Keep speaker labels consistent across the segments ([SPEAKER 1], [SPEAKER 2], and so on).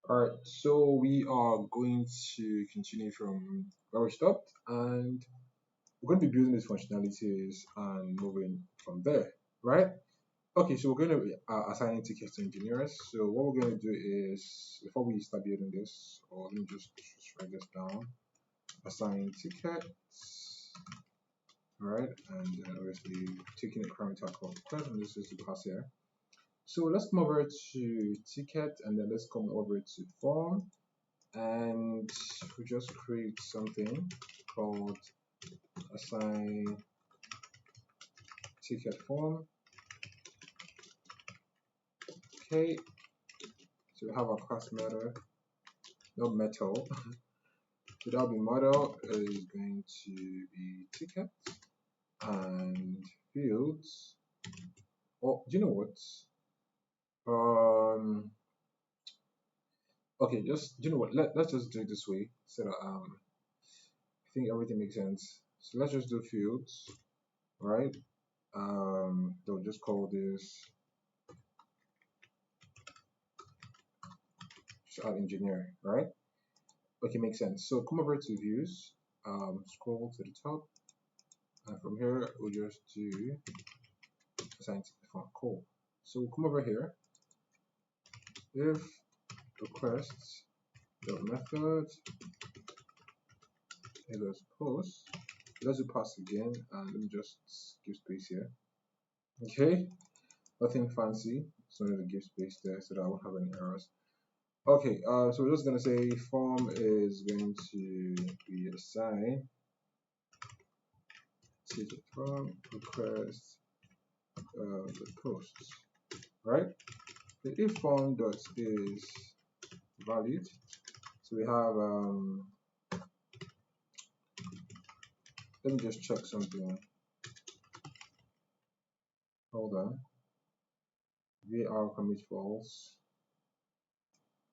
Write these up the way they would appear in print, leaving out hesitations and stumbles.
[SPEAKER 1] All right, so we are going to continue from where we stopped, and we're going to be building these functionalities and moving from there, right? Okay, so we're going to be assigning tickets to engineers. So what we're going to do is, before we start building this, or let me just write this down, assign tickets, right? And then obviously taking a parameter called request, and this is the pass here. So let's come over to ticket, and then let's come over to form, and we just create something called assign ticket form. Okay, so we have our class method, no metal. So that'll be model is going to be ticket and fields. Oh, do you know what? Um, okay, just do you know what? Let's just do it this way so that I think everything makes sense. So let's just do fields, right? They'll just call this just add engineer, right? Okay, makes sense. So come over to views, scroll to the top, and from here we'll just do assign font. Cool. So we'll come over here. If requests dot method equals post, let's do pass again, and let me just give space here. Okay, nothing fancy. So I'm gonna give space there so that I won't have any errors. Okay, so we're just gonna say form is going to be assigned ticket form request the posts, right? The if form dot is valid. So we have let me just check something. Hold on. var commit false.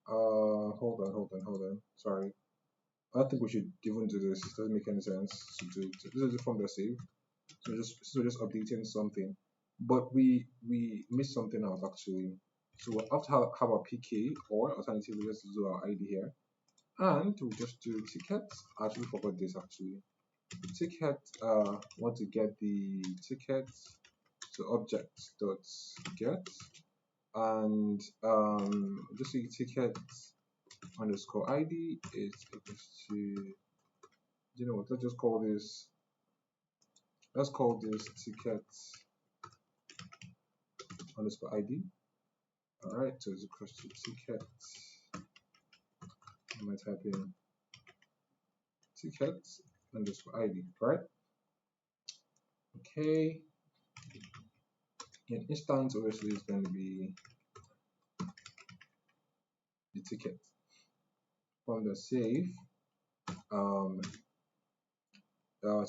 [SPEAKER 1] Hold on. Sorry. I don't think we should even do this. It doesn't make any sense to do it. This is the form that's saved. So just updating something. But we missed something else actually. So we'll have to have our PK, or alternatively let's do our ID here. And we'll just do ticket. I actually forgot this actually. Ticket want to get the ticket, so object dot get, and just say ticket underscore ID is equals to, you know what, let's call this ticket underscore ID. All right, so it's equals to ticket, I might type in ticket underscore ID, right? Okay, in instance obviously is going to be the ticket from the save. So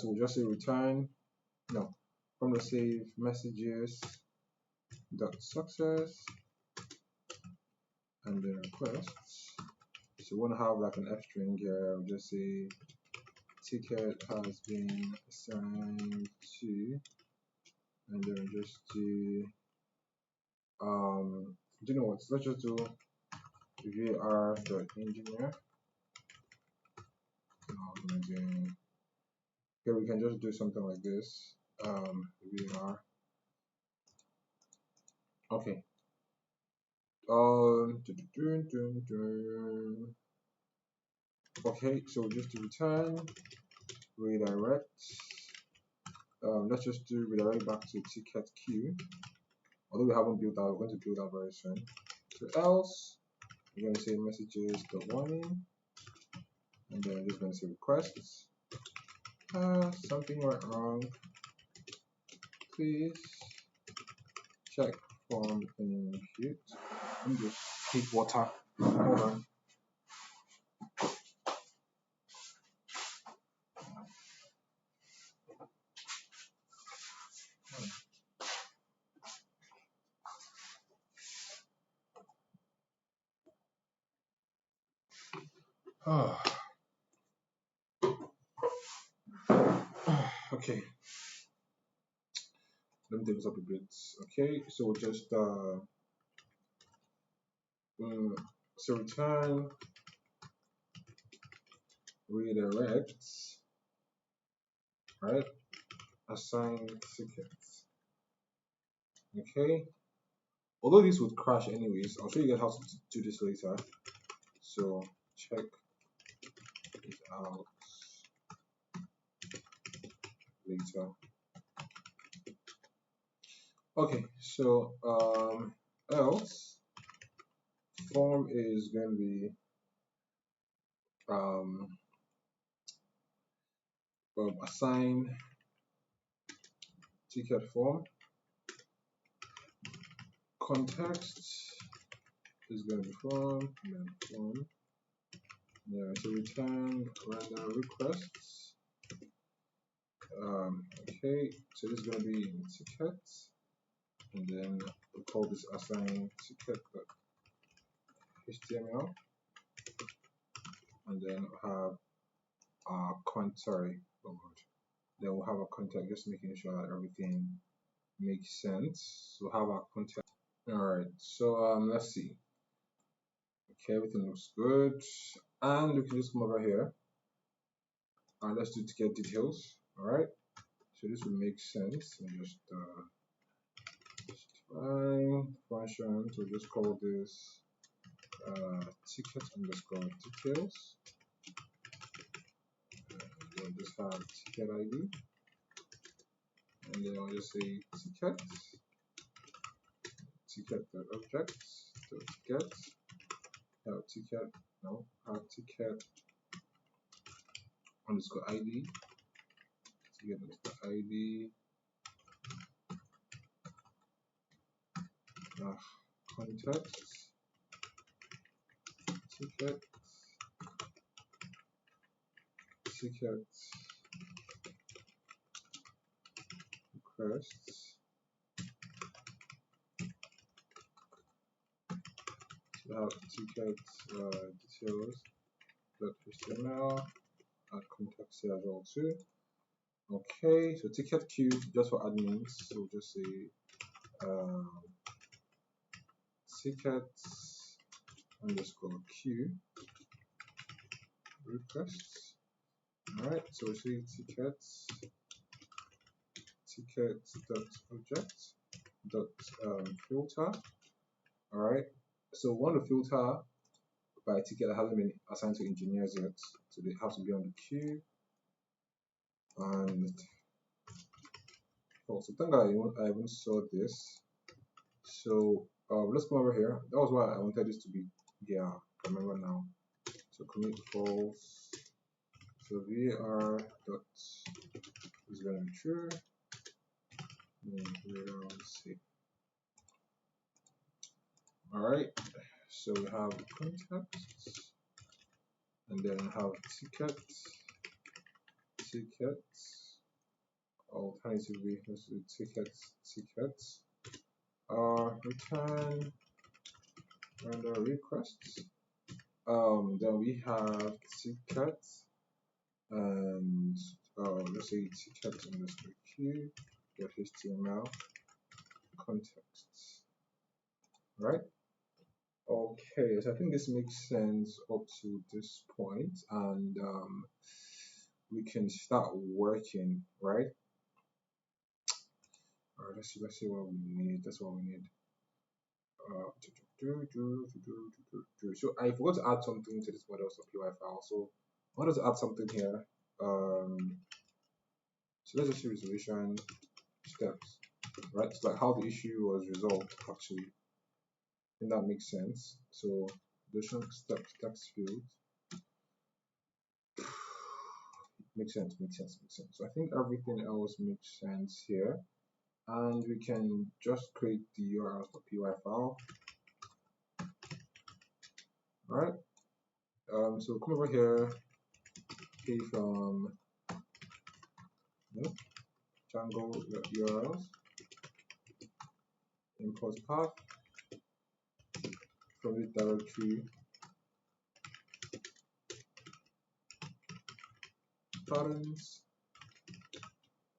[SPEAKER 1] we'll just say return, no, from the save messages dot success and then requests. So we want to have like an F string here. I'll just say ticket has been assigned to, and then just do do you know what? Let's just do var dot engineer. Okay, we can just do something like this. var. Okay. Okay, so just to return redirect. Let's just do redirect back to ticket queue. Although we haven't built that, we're going to build that very soon. So else, we're going to say messages dot warning, and then I'm just going to say requests. Something went wrong. Please check form in queue. Let me just take water. Hold on. Okay, let me take this up a bit. Okay, so just So return redirects, right? Assign tickets. Okay. Although this would crash anyways, I'll show you guys how to do this later. So check it out later. Okay, so else form is going to be um, assign ticket form. Context is going to be form and then form. Yeah, so return render requests. Okay, so this is going to be in tickets, and then we'll call this assign ticket.html, and then we'll have our sorry, oh god. Then we'll have a contact, just making sure that everything makes sense. So we'll have our contact. All right, so let's see. Okay, everything looks good, and we can just come over here and let's do ticket details. All right, so this will make sense. And just fine function. So just call this ticket underscore details. We'll just have ticket ID, and then I'll just say ticket.objects ticket ticket no ticket underscore ID, ticket underscore ID, context ticket requests. So have ticket details .html and context here as well too. Okay, so ticket queue just for admins. So just say tickets underscore queue requests. Alright, so we say tickets dot object dot filter. Alright, so we want to filter by a ticket that hasn't been assigned to engineers yet, so they have to be on the queue. And also, thank God I even saw this. So let's come over here. That was why I wanted this to be, yeah, I remember now. So commit false. So var dot is going to be true. See. All right. So we have context, and then we have tickets. Alternatively, let's do tickets. Return render requests. Then we have tickets, and let's say ticket underscore queue .html contexts. Right? Okay, so I think this makes sense up to this point, and we can start working, right? All right, let's see what we need. That's what we need. So I forgot to add something to this models.py file. So I wanted to add something here. So let's just see resolution steps, right? It's like how the issue was resolved actually. I think that makes sense. So resolution steps text field. Makes sense. So I think everything else makes sense here. And we can just create the urls.py file. Right? So come over here, pay from Django URLs, import path from the directory patterns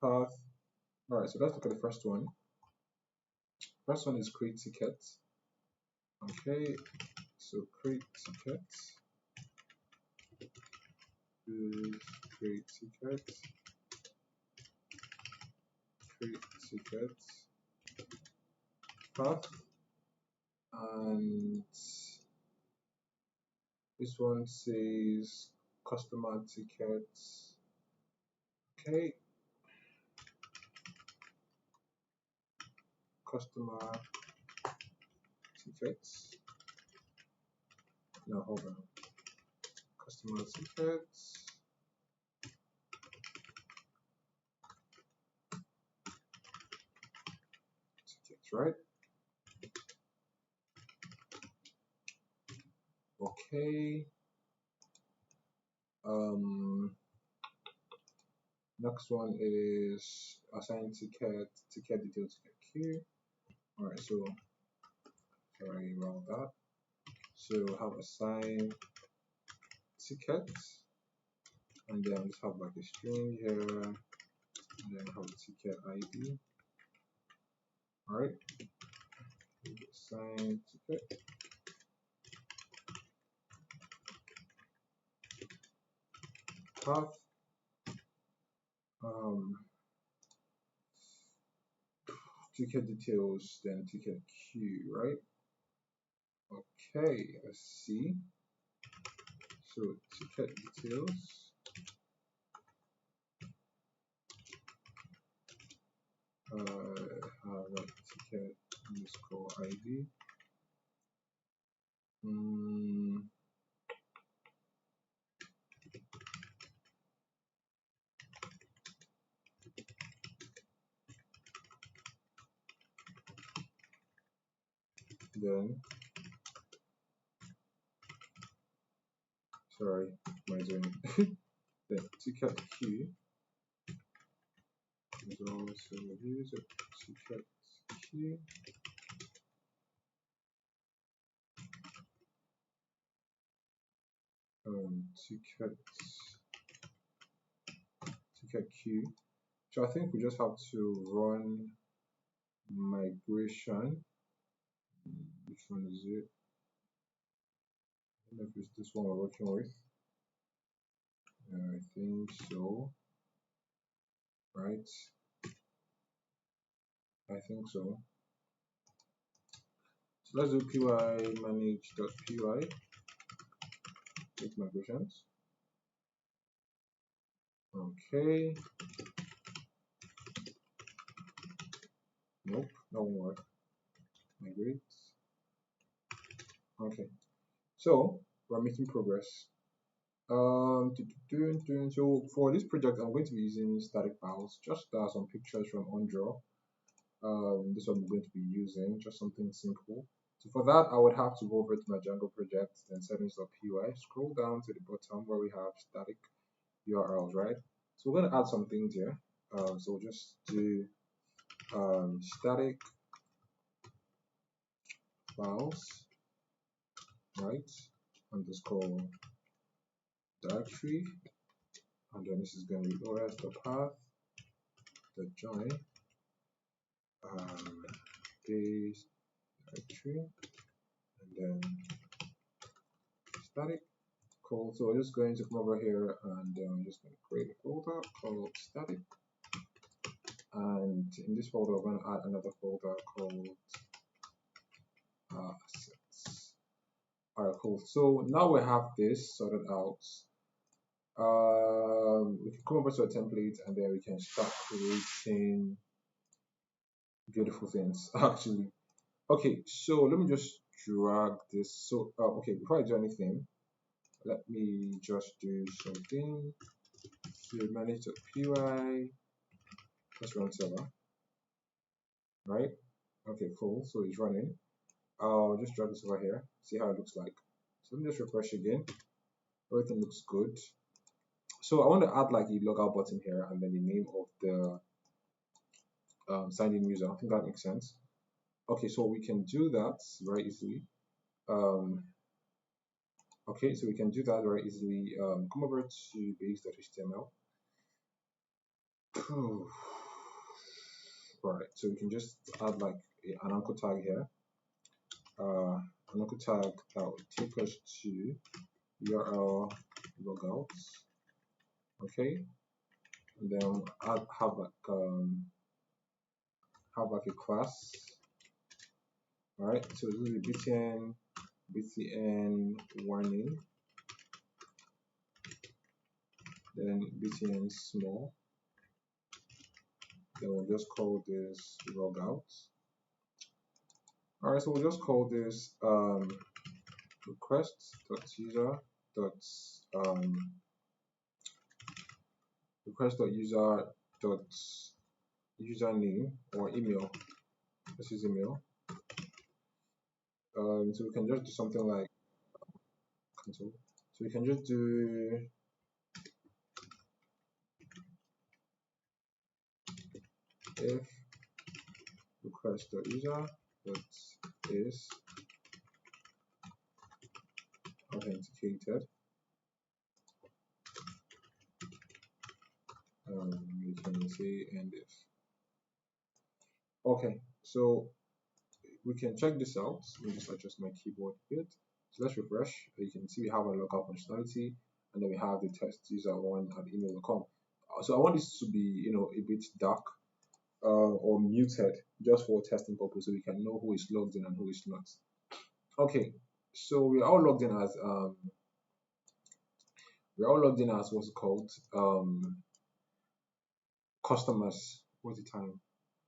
[SPEAKER 1] path. All right, so let's look at the first one. First one is create tickets. Okay, So create tickets, create tickets, create tickets, path, and this one says customer tickets. Okay, customer tickets. No, hold on. Customer tickets. Tickets, right? Okay. Next one is assign ticket detail, ticket queue. All right, so sorry about that. So have assign tickets, and then just have like a string here, and then have a ticket ID. All right, assign ticket. Path. Um, ticket details, then ticket queue, right? Okay, let's see. So ticket details. Have a ticket underscore ID. Then, sorry, my doing. Then ticket queue is also use it. Ticket queue. Ticket queue. So I think we just have to run migration. Which one is it? I don't know if it's this one we're working with. I think so. Right? I think so. So let's do py manage.py with migrations. Okay. Nope, that won't work. Migrate. Okay. So we're making progress. So for this project, I'm going to be using static files, just some pictures from OnDraw. This one I'm going to be using, just something simple. So for that, I would have to go over to my Django project, then settings.py, scroll down to the bottom where we have static URLs, right? So we're going to add some things here. So we'll just do static files, right? Underscore directory, and then this is going to be os.path, the join, base directory, and then static. Cool. So we're just going to come over here and I'm just going to create a folder called static. And in this folder, we're going to add another folder called assets. All right, cool. So now we have this sorted out. We can come over to a template and then we can start creating beautiful things actually. Okay, so let me just drag this. So okay, before I do anything, let me just do something. So manage.py, let's run server, right? Okay, cool. So it's running. I'll just drag this over here, see how it looks like. So let me just refresh again. Everything looks good. So I want to add like a logout button here and then the name of the signed in user. I think that makes sense. Okay, so we can do that very easily. Okay, so we can do that very easily. Come over to base.html. Right, so we can just add like an anchor tag here. an local tag that will take us to URL logout. Okay, and then have like a class. All right, so this is btn warning, then btn small. Then we'll just call this logout. All right, so we'll just call this request.user dot request.user dot username or email. This is email. So we can just do something like console. So we can just do if request.user dot is authenticated. We can say and if. Okay, so we can check this out. Let me just adjust my keyboard a bit. So let's refresh. You can see we have a logout functionality, and then we have the test user one at email.com. So I want this to be, a bit dark or muted just for testing purpose, so we can know who is logged in and who is not. Okay, so we're all logged in as what's it called customers. What's the time?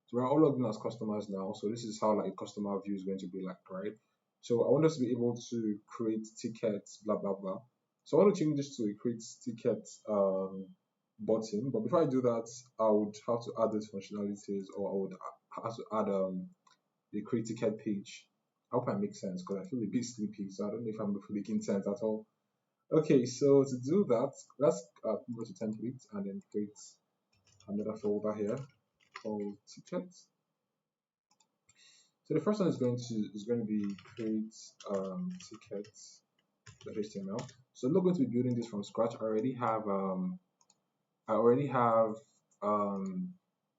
[SPEAKER 1] So we're all logged in as customers now. So this is how like a customer view is going to be like, right? So I want us to be able to create tickets, blah blah blah. So I want to change this to a create tickets button. But before I do that, I would have to add those functionalities, or I would have to add the create ticket page. I hope I make sense because I feel a bit sleepy, so I don't know if I'm making sense at all. Okay, so to do that, let's go to template and then create another folder here called tickets. So the first one is going to be create tickets.html. So I'm not going to be building this from scratch. I already have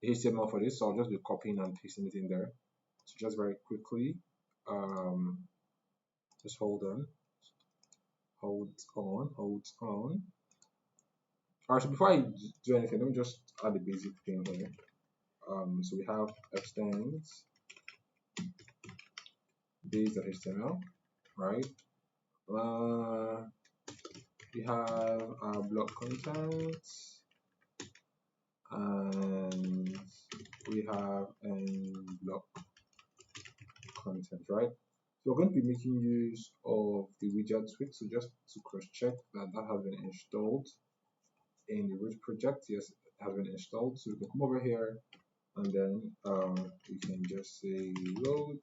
[SPEAKER 1] HTML for this, so I'll just be copying and pasting it in there. So just very quickly, just hold on. Hold on. Alright, so before I do anything, let me just add the basic thing here. So we have extends base.html, right? We have our block contents, and we have block content, right? So we're going to be making use of the widget suite. So just to cross check that has been installed in the root project. Yes, it has been installed. So we can come over here and then we can just say load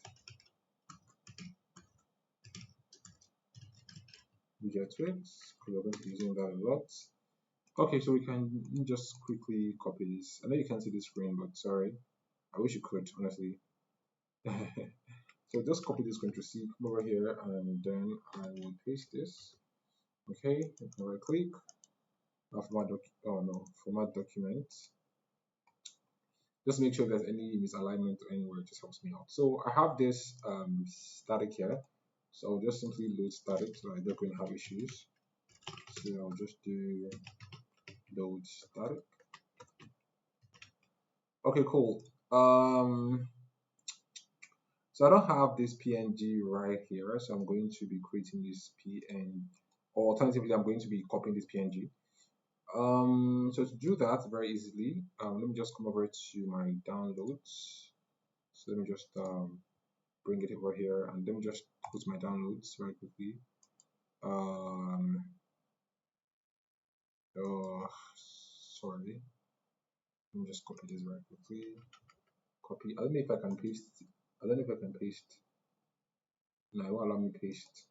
[SPEAKER 1] widget suites because we're going to be using that a lot. Okay, so we can just quickly copy this. I know you can't see the screen, but sorry. I wish you could, honestly. So just copy this Ctrl C, come over here, and then I will paste this. Okay, right click, format document. Just make sure there's any misalignment or anywhere, it just helps me out. So I have this static here, so I'll just simply load static so I don't going to have issues. So I'll just do load static. Okay, cool. So I don't have this PNG right here, so I'm going to be creating this PNG, or alternatively, I'm going to be copying this PNG. So to do that very easily, let me just come over to my downloads. So let me just bring it over here, and let me just put my downloads very quickly. Sorry. Let me just copy this very quickly. Copy. I don't know if I can paste. I don't know if I can paste. No, it won't allow me paste.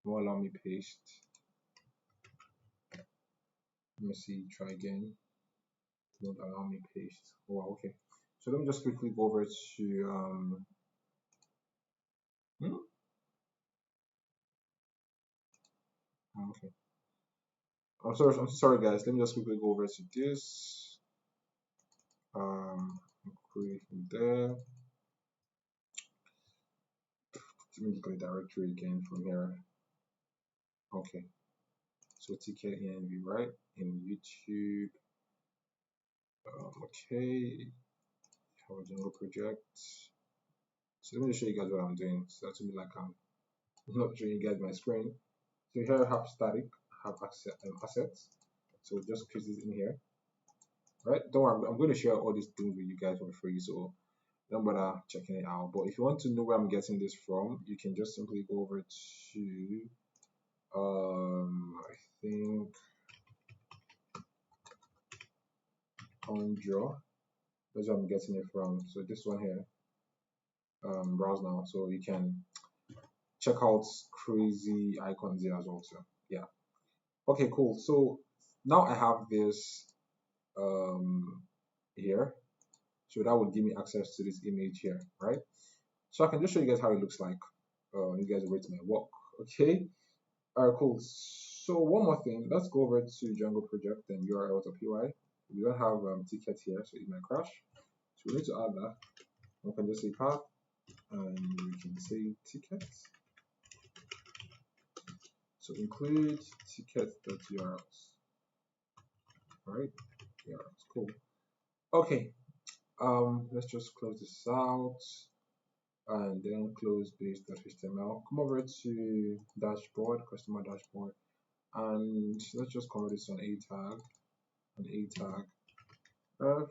[SPEAKER 1] It won't allow me paste. Let me see. Try again. It won't allow me paste. Oh, wow, okay. So let me just quickly go over to okay. I'm sorry guys. Let me just quickly go over to this. Create from there. Let me look at the directory again from here. Okay, so ticket env, right? In YouTube. Okay, have a jungle project. So let me show you guys what I'm doing. So that's me like I'm not showing you guys my screen. So here I have static, I have assets. So just paste this in here, right? Don't worry, I'm going to share all these things with you guys for free, so don't bother checking it out. But if you want to know where I'm getting this from, you can just simply go over to I think Conjure. That's where I'm getting it from. So this one here, browse now, so you can check out crazy icons here as well. So yeah, okay, cool. So now I have this um here, so that would give me access to this image here, right? So I can just show you guys how it looks like. You guys rate my work, okay? All right, cool. So one more thing, let's go over to Django project and url.py. We don't have ticket here, so it might crash. So we need to add that. We can just say path, and we can say tickets. So include ticket.urls. All right, yeah, it's cool. Okay, let's just close this out and then close base.html. Come over to dashboard, customer dashboard, and let's just convert this to an a tag ref,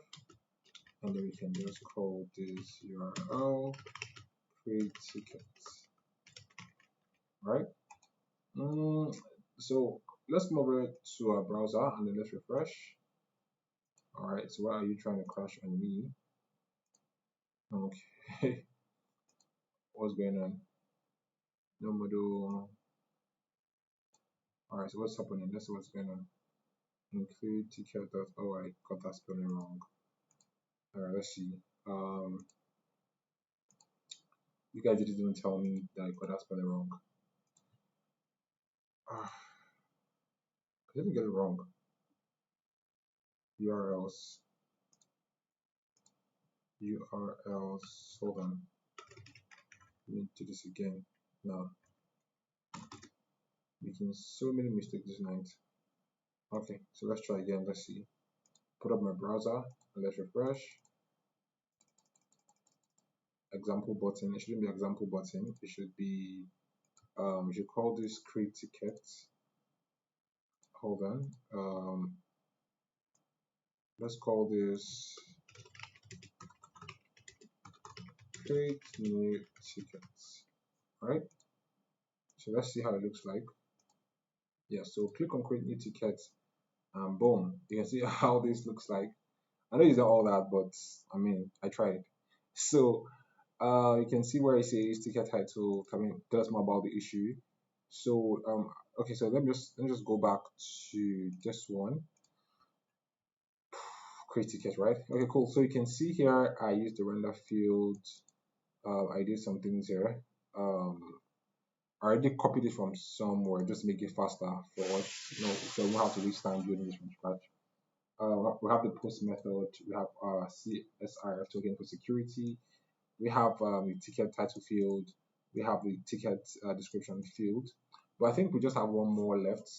[SPEAKER 1] and then we can just call this URL create tickets, right? So let's come over to our browser and then let's refresh. All right, so why are you trying to crash on me? Okay, what's going on? No model. All right, so what's happening? Let's see what's going on. Include ticket dot. Oh, I got that spelling wrong. All right, let's see. You guys didn't even tell me that I got that spelling wrong. Ah, I didn't get it wrong. URLs, URLs. Hold on. Let me do this again. No, making so many mistakes this night. Okay, so let's try again. Let's see. Put up my browser and let's refresh. Example button. It shouldn't be example button. It should be. We should call this create ticket. Hold on. Let's call this create new tickets. Right. So let's see how it looks like. Yeah. So click on create new ticket, and boom, you can see how this looks like. I know it's not all that, but I mean, I tried. So you can see where it says ticket title coming. Tell us more about the issue. So okay, so let me just go back to this one. Create ticket, right? Okay, cool. So you can see here I used the render field. I did some things here. I already copied it from somewhere just to make it faster for us. So we won't have to waste time building this from scratch. We have the post method. We have CSRF token for security. We have the ticket title field. We have the ticket description field. But I think we just have one more left.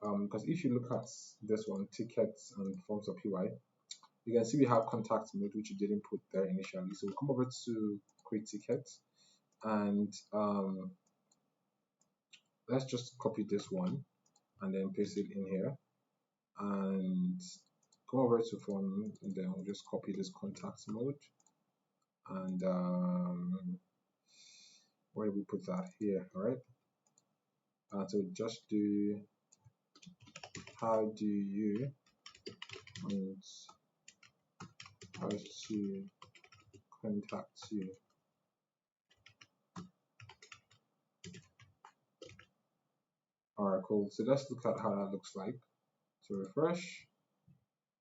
[SPEAKER 1] Because if you look at this one, tickets and forms of UI, you can see we have contact mode, which you didn't put there initially. So we'll come over to create tickets, and let's just copy this one and then paste it in here, and come over to form, and then we'll just copy this contact mode, and where do we put that here? All right. So just do how do you want us to contact you? All right, cool. So let's look at how that looks like. So refresh,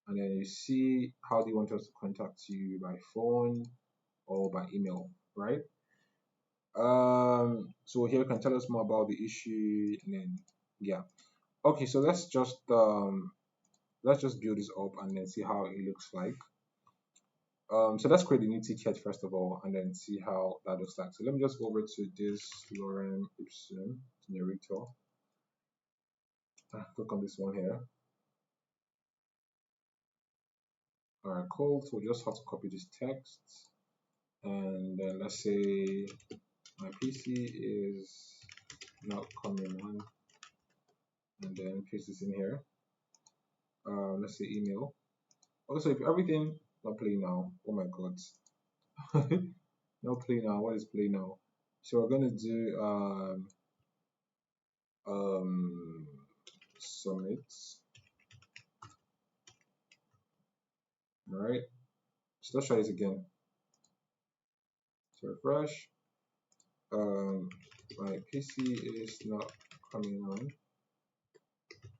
[SPEAKER 1] and then you see how do you want us to contact you, by phone or by email, right? So here you can tell us more about the issue, and then yeah. Okay, so let's just build this up and then see how it looks like. So let's create a new ticket first of all, and then see how that looks like. So let me just go over to this lorem ipsum generator. Click on this one here. All right, cool. So we just have to copy this text, and then let's say my PC is not coming on, and then paste this in here. Let's say email. Also, if everything not play now, oh my god, not play now. What is play now? So we're gonna do um submit. All right. So let's try this again. So refresh. My PC is not coming on.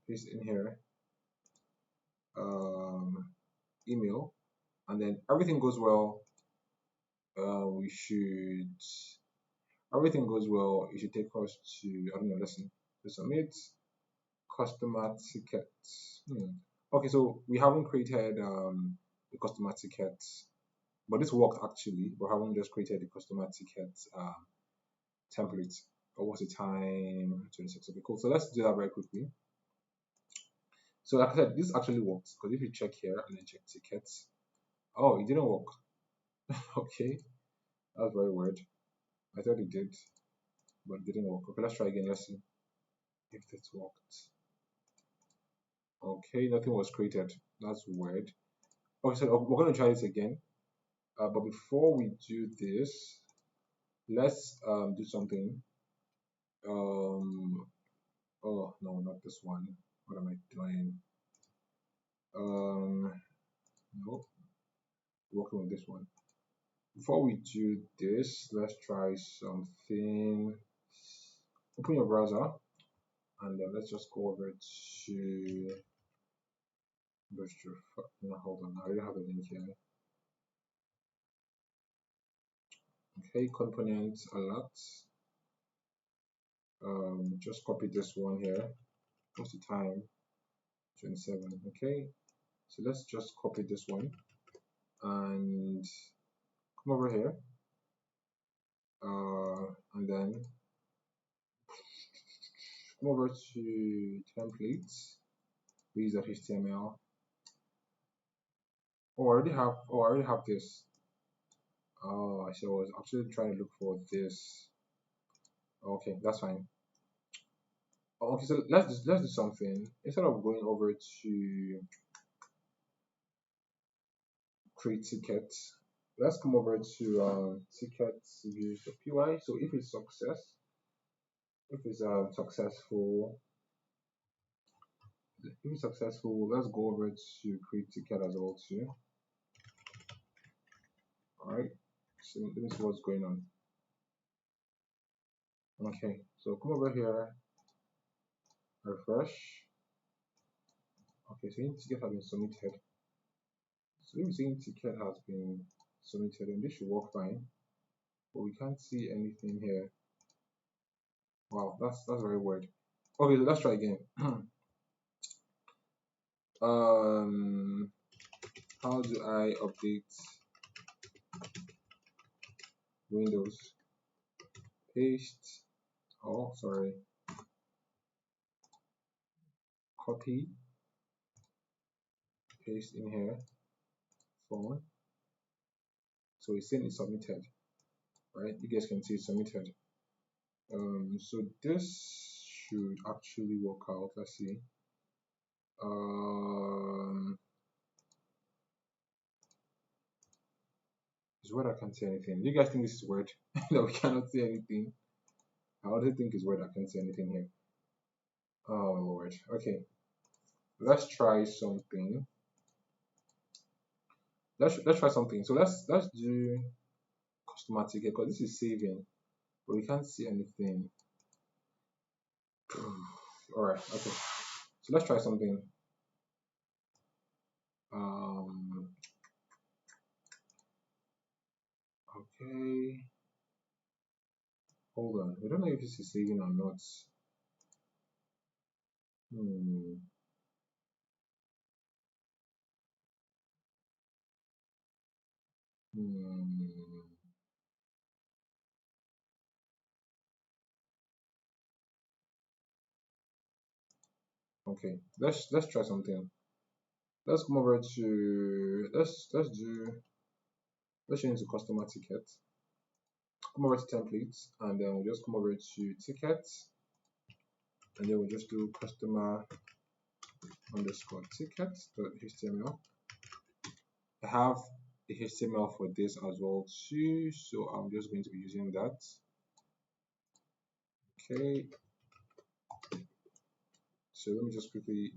[SPEAKER 1] Paste in here. Email, and then everything goes well. We should everything goes well. It should take us to I don't know. Listen. To submit customer ticket. Okay, so we haven't created the customer ticket, but this worked actually. We haven't just created the customer ticket template. But what's the time? 26. Okay, cool. So let's do that very quickly. So like I said, this actually works because if you check here and then check tickets, oh, it didn't work. Okay, that's very weird. I thought it did, but it didn't work. Okay, let's try again. Let's see if this worked. Okay, nothing was created. That's weird. Okay, so we're going to try this again. But before we do this, let's do something. Um, oh no, not this one. What am I doing? Um, no, working with this one. Before we do this, let's try something. Open your browser and then let's just go over to no, hold on, I already have a link here. Okay, component alert. Just copy this one here. What's the time? 27. Okay, so let's just copy this one and come over here. And then come over to templates. We use HTML. Oh, I already have this. Oh, so I was actually trying to look for this. Okay, that's fine. Okay, so let's do something. Instead of going over to create tickets, let's come over to tickets views.py. So if it's successful, let's go over to create ticket as well too. All right. So let me see what's going on. Okay, so come over here, refresh. Okay, so ticket has been submitted. So if saying ticket has been submitted, and this should work fine, but we can't see anything here. Wow, that's very weird. Okay, so let's try again. um, how do I update Windows? Paste. Oh, sorry. Copy. Paste in here. Phone. So it's saying it's submitted, right? You guys can see it's submitted. So this should actually work out. Let's see. It's weird I can't see anything. Do you guys think this is weird? That we cannot see anything? I also think it's weird I can't see anything here. Oh Lord. Okay. Let's try something. Let's try something. So let's do customer ticket because this is saving, but we can't see anything. Alright, okay. So let's try something. Um okay. Hold on. We don't know if this is saving or not. Hmm. Hmm. Okay, let's try something. Let's come over to let's change to customer ticket. Come over to templates, and then we'll just come over to tickets, and then we'll just do customer underscore tickets.html. I have the HTML for this as well too, so I'm just going to be using that. Okay, so let me just quickly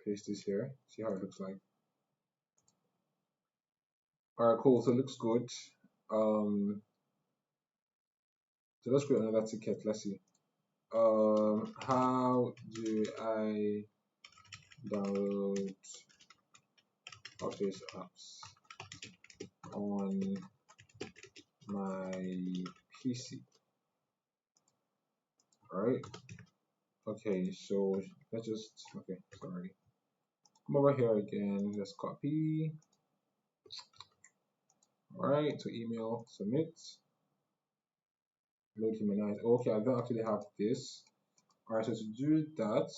[SPEAKER 1] paste this here, see how it looks like. All right, cool. So it looks good. So let's create another ticket. Let's see. How do I download Office apps on my PC? All right. Okay. So let's just Sorry. Come over here again. Let's copy. All right. To email submit. Load humanize. Okay. I don't actually have this. All right. So to do that.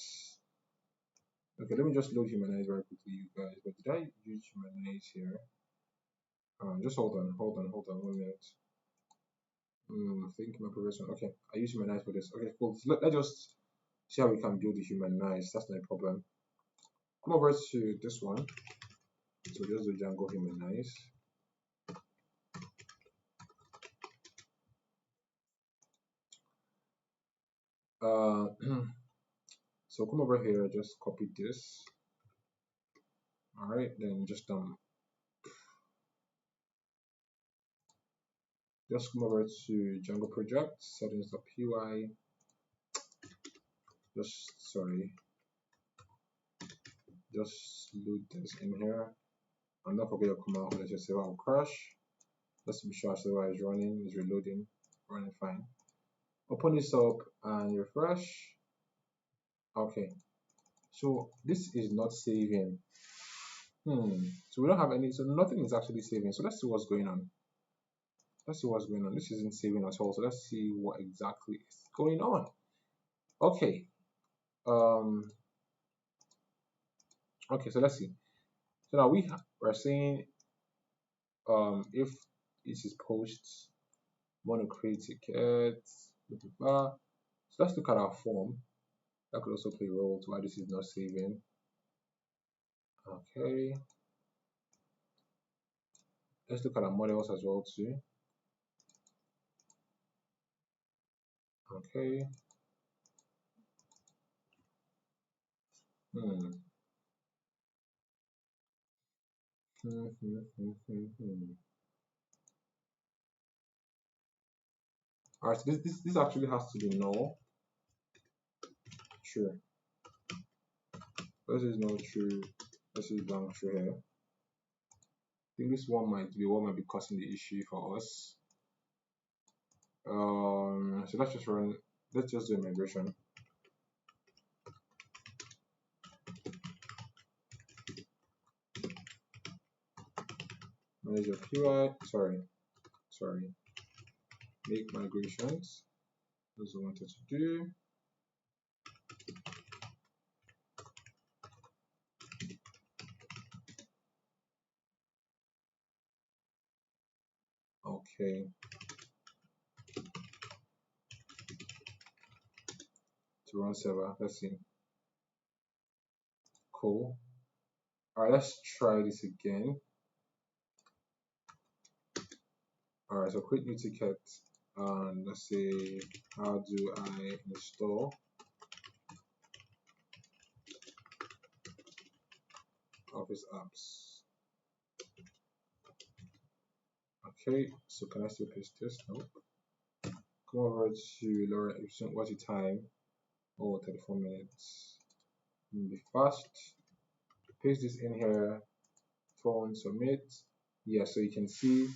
[SPEAKER 1] Okay, let me just load humanize very quickly, you guys. But did I use humanize here? Just hold on 1 minute. Think my previous one. Okay, I use humanize for this. Okay, cool. So let's just see how we can build the humanize. That's not a problem. Come over to this one. So just do Django humanize. Uh, so come over here, just copy this. All right, then just come over to Django project settings.py. Just load this in here, and don't forget your command. Let's just say I'll crash. Let's be sure our server is running, is reloading, running fine. Open this up and refresh. Okay, so this is not saving. So we don't have any, so nothing is actually saving. So let's see what's going on. This isn't saving at all. So let's see what exactly is going on. Okay. Um. Okay. So let's see. So now we're saying if this is posts, want to create tickets, blah, blah, blah. So let's look at our form. That could also play a role to why this is not saving. Okay. Let's look at our models as well too. Okay. Hmm. Alright, so this actually has to be null. True. This is not true. This is blank true here. I think this one might be what might be causing the issue for us. So let's just do a migration. Manage your PY, sorry, make migrations. That's what I wanted to do. Okay. To run server, let's see. Cool. Alright, let's try this again. Alright, so create new ticket and let's say how do I install Office apps? Okay, so can I still paste this? Nope. Come over to lower what's the time? Oh, 34 minutes. Be fast. Paste this in here. Phone submit. Yeah, so you can see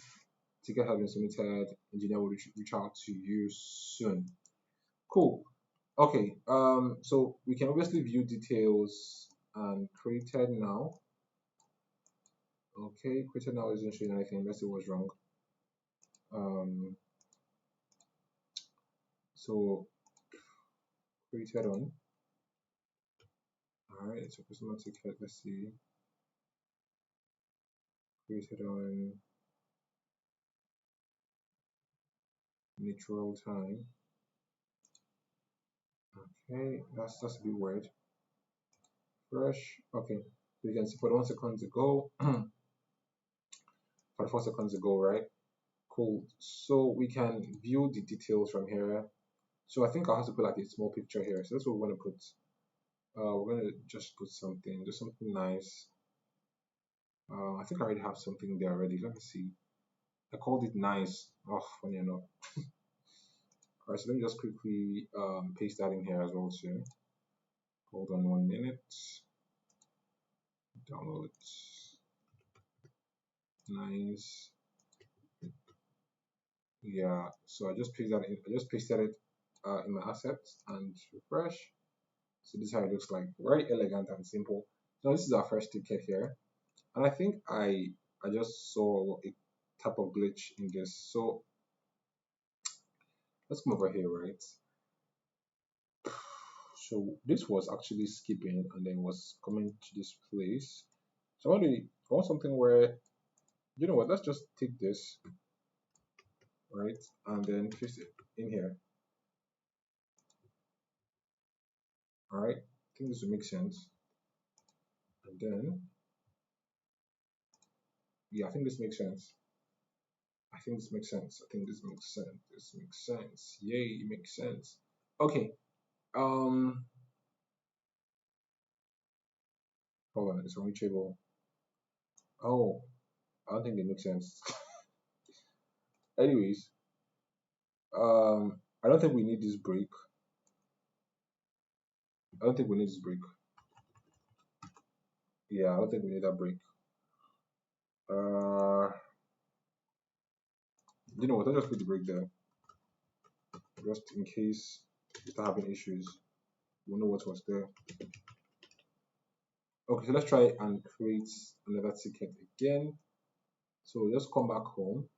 [SPEAKER 1] ticket has been submitted. Engineer will reach out to you soon. Cool. Okay. So we can obviously view details and created now. Okay, created now isn't showing anything. Let's see what's wrong. Um, so created on. All right, so customer ticket. Let's see. Created on natural time. Okay, that's a bit weird. Fresh. Okay, so you can see for the 1 second ago, for the 4 seconds ago, right? Cool. So we can view the details from here. So I think I'll have to put like a small picture here. So that's what we're gonna put. We're gonna just put something, just something nice. I think I already have something there already. Let me see. I called it nice. Oh, funny enough. All right, so let me just quickly paste that in here as well too. Hold on 1 minute. Download. Nice. Yeah. So I just pasted that in. I just pasted it in my assets and refresh. So this is how it looks like. Very elegant and simple. So this is our first ticket here. And I think I just saw a type of glitch in this. So let's come over here, right? So this was actually skipping and then was coming to this place. So I want something where, you know what, let's just take this, right? And then paste it in here. All right. I think this will make sense. And then, yeah, I think this makes sense. I think this makes sense. I think this makes sense. This makes sense. Yay, it makes sense. Okay. Um, hold on, it's unreachable. Oh, I don't think they make sense. Anyways, I don't think we need this break. I don't think we need this break. Yeah, I don't think we need that break. Uh, you know what? I'll just put the break there, just in case we start having issues. We'll know what was there. Okay, so let's try and create another ticket again. So just come back home,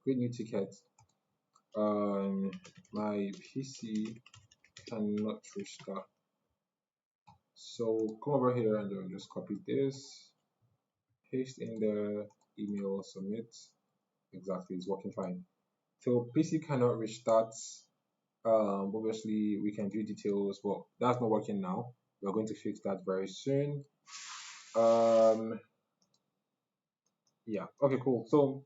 [SPEAKER 1] create new ticket. My PC cannot restart. So come over here and then just copy this, paste in the email, submit. Exactly, it's working fine. So PC cannot restart. Obviously we can view details, but that's not working now. We're going to fix that very soon. Um, yeah. Okay, cool. So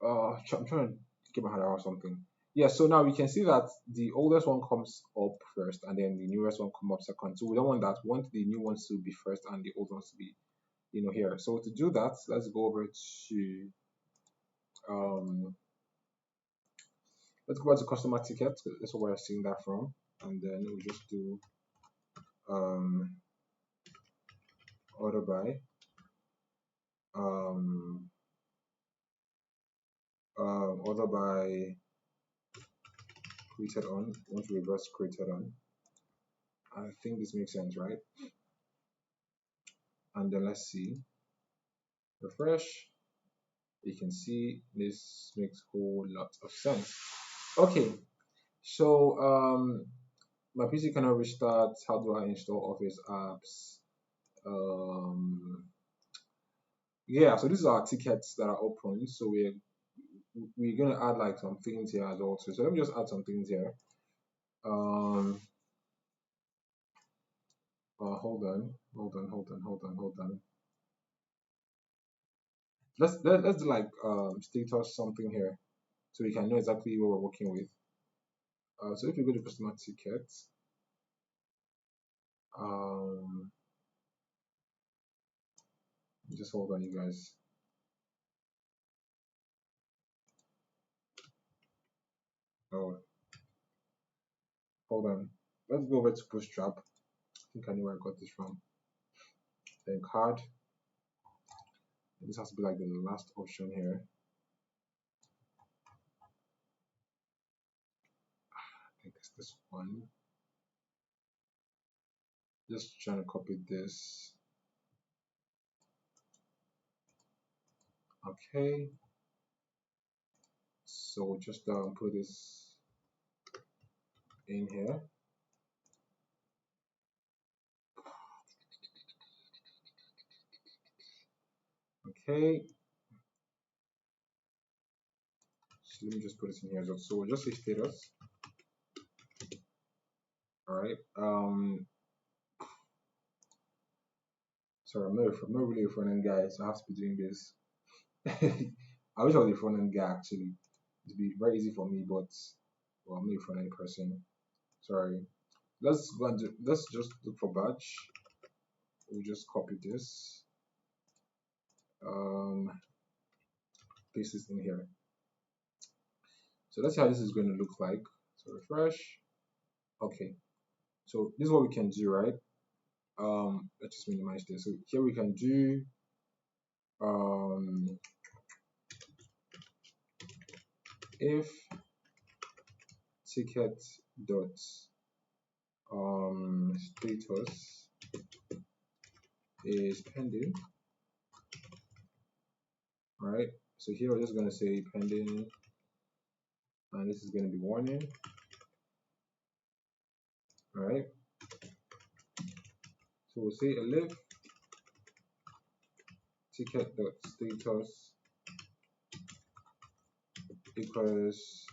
[SPEAKER 1] I'm trying to get my head around something. Yeah. So now we can see that the oldest one comes up first, and then the newest one come up second. So we don't want that. We want the new ones to be first and the old ones to be, here. So to do that, let's go over to um let's go back to customer tickets. That's where we're seeing that from, and then we'll just do um order by um order by created on. Want to reverse created on. I think this makes sense, right? And then let's see, refresh. You can see this makes a whole lot of sense. Okay, so my PC cannot restart. How do I install Office apps? Um, yeah, so these are tickets that are open. So we're gonna add like some things here as well too. So let me just add some things here. Um, hold on. Let's do like status something here, so we can know exactly what we're working with. So if you go to customer tickets, um, just hold on, you guys. Oh, hold on. Let's go over to Bootstrap. I think I know where I got this from. Then card. This has to be like the last option here. I think it's this one. Just trying to copy this. Okay, so we'll just put this in here. Okay, so let me just put this in here. So we'll just say status. All right. Sorry, I'm not really a front end guy, so I have to be doing this. I wish I was a front end guy actually. It'd be very easy for me, but well, I'm not a front end person. Sorry. Let's just look for batch. We'll just copy this. Um, paste this in here. So let's see how this is going to look like. So refresh. Okay. So this is what we can do, right? Let's just minimize this. So here we can do um if ticket dot status is pending, right? So here we're just going to say pending, and this is going to be warning, right? So we'll say elif ticket dot status equals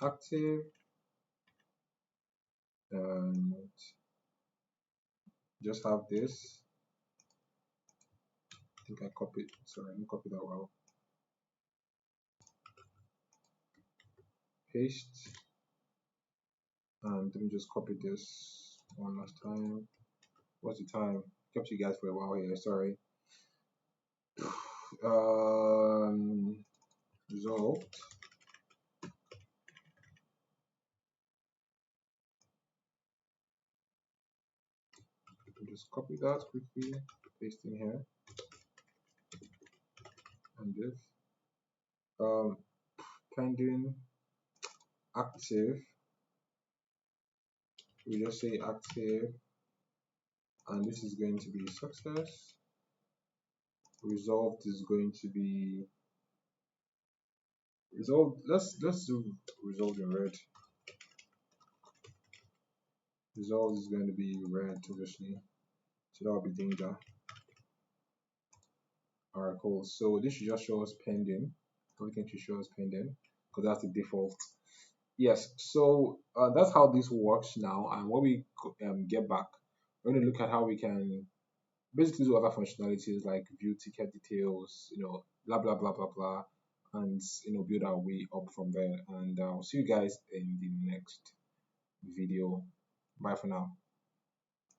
[SPEAKER 1] active, and just have this. I think I copied, sorry, I didn't copy that well. Paste, and let me just copy this one last time. What's the time? Kept you guys for a while here, sorry. Result. Just copy that quickly, paste in here, and this. Um, pending active. We just say active, and this is going to be success. Resolved is going to be resolved. Let's do resolved in red. Resolved is going to be red, obviously. So that will be danger. Alright, cool. So this should just show us pending. Everything should show us pending because that's the default. Yes, so that's how this works now. And when we get back, we're going to look at how we can basically do other functionalities like view ticket details, blah blah blah blah blah, and build our way up from there. And I'll see you guys in the next video. Bye for now.